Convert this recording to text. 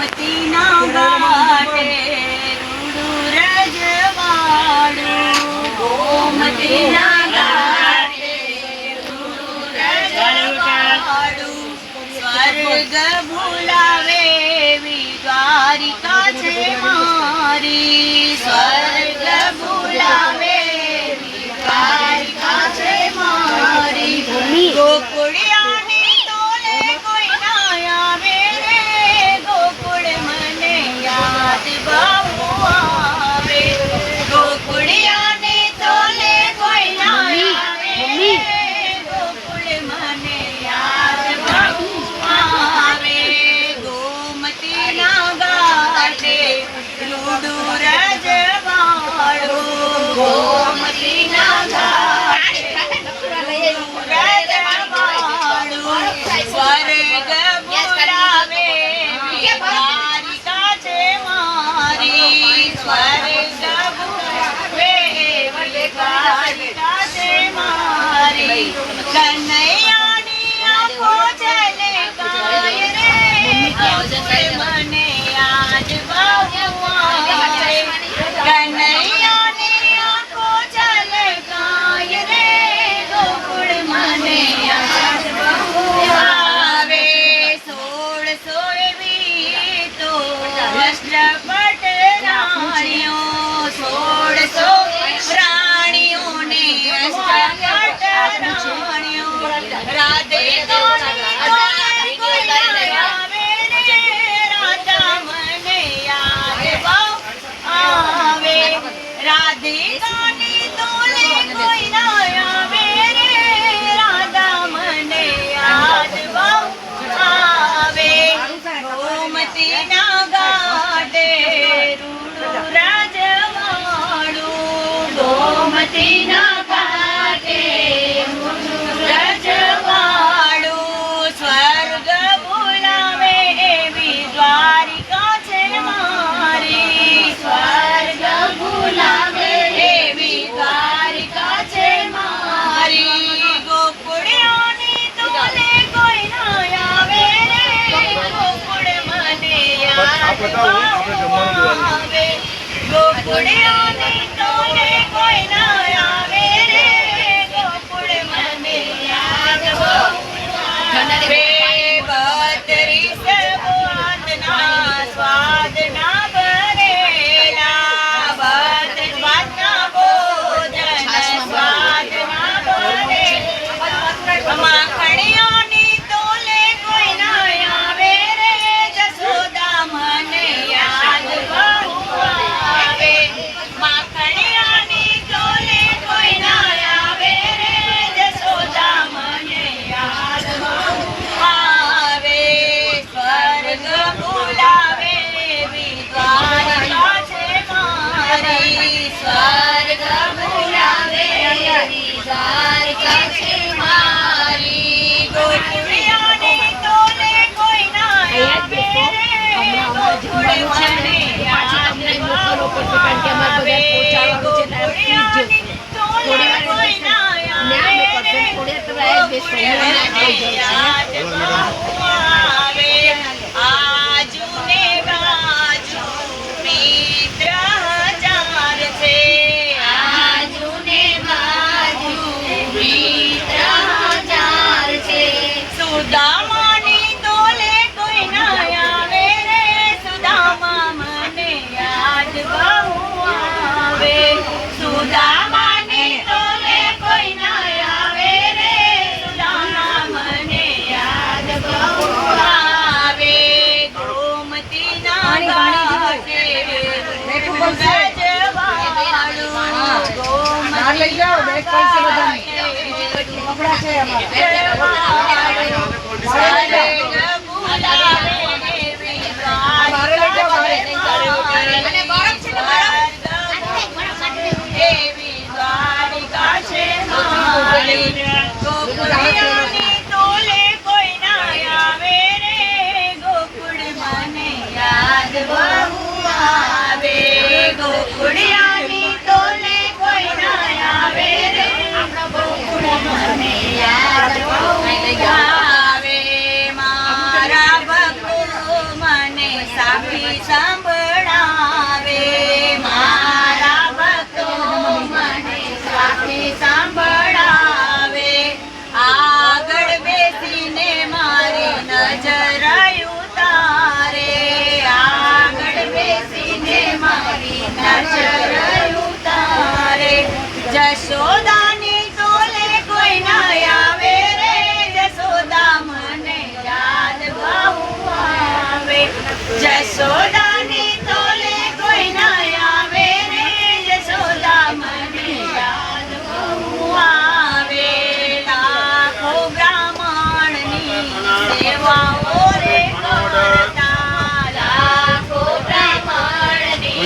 ગોમતીના ઘાટે રૂડું રજવાડું, ગોમતીના ઘાટે રૂડું રજવાડું, સ્વર્ગ ભૂલાવે એવી દ્વારિકા છે મારી, સ્વર્ગ ભૂલાવે એવી દ્વારિકા છે મારી, ગોકુળિયાની તોલે કોઈ ના આવે રે, ગોકુળ મને યાદ બહુ આવે, ગોકુળિયાની તોલે કોઈ ના આવે રે, ગોકુળ મને યાદ બહુ આવે, ગોમતીના ઘાટે રૂડું રજવાડું, ગોમતીના ઘાટે સ્વર્ગ બોલાવે એવી દ્વારિકા છે મારી, સ્વર્ગ બોલાવે એવી દ્વારિકા છે મારી, કનૈયાની આંખો ઝલકાય રે, મને યાદ બહુ આવે, કનૈયાની આંખો ઝલકાય રે, ગોકુળ મને યાદ બહુ આવે, 16 એવી તો વસ્ત્રપટ રાણીઓ, 16 રાણીઓને વસ્ત્રપટ રાણીઓ, રાધે કોની તોલે કોઈ ના આવે રે, રાધા મને યાદ બહુ આવે, રાધે કોની તોલે કોઈ ના આવે રે, રાધા મને યાદ બહુ આવે, ગોમતીના ઘાટે રૂડું રજવાડું, ગોમતીના ઘાટે રૂડું રજવાડું, સ્વર્ગ બોલાવે એવી દ્વારિકા છે મારી, સ્વર્ગ બોલાવે એવી દ્વારિકા છે મારી, ગોકુળિયાની તોલે કોઈ ના આવે રે, ગોકુળ મને યાદ બહુ આવે, ગોકુળિયાની તોલે કોઈ ના આવે રે, ગોકુળ મને યાદ બહુ આવે, 32 બોધના સ્વાદના ભરેલા, 32 ભોજન સ્વાદના ભરેલા, માખણિયાની તોલે કોઈ ના આવે રે, જશોદા મને યાદ બહુ આવે, માખણિયાની તોલે કોઈ ના આવે રે, જશોદા મને યાદ બહુ આવે, સ્વર્ગ બોલાવે એવી દ્વારિકા છે મારી, સ્વર્ગ બોલાવે એવી દ્વારિકા છે મારી, ગોકુળિયાની તોલે કોઈ ના આવે રે, ગોકુળ મને યાદ બહુ આવે, ગોકુળિયાની તોલે કોઈ ના આવે રે, ગોકુળ મને યાદ બહુ આવે, આજુ ને બાજુ મિત્ર હજાર છે, આજુ ને બાજુ મિત્ર હજાર છે, સુદામાની તોલે કોઈ ના આવે રે, સુદામા મને યાદ બહુ આવે, સુદામાની તોલે કોઈ ના આવે રે, સુદામા મને યાદ બહુ આવે, ગોમતીના ઘાટે રૂડું રજવાડું, ગોમતીના ઘાટે સ્વર્ગ બોલાવે એવી એવી દ્વારિકા છે મારી, ગોકુળિયાની તોલે કોઈ ના આવે રે, ગોકુળ મને યાદ બહુ આવે, ગોકુળિયાની તોલે કોઈ ના આવે રે, ગોકુળ મને યાદ બહુ આવે, મારા ભક્તો મને સા સંભળાવે મારા ભક્તો મને સાખી સંભળાવે આગળ બેસીને મારી નજર ઉતારે આગળ બેસીને મારી નજર ઉતારે જશોદાની તોલે કોઈ ના આવે રે જશોદા મને યાદ બહુ આવે જશોદાની તોલે કોઈ ના આવે રે જશોદા મને યાદ બહુ આવે લાખો બ્રાહ્મણની સેવાઓ રે કરતા લાખો બ્રાહ્મણની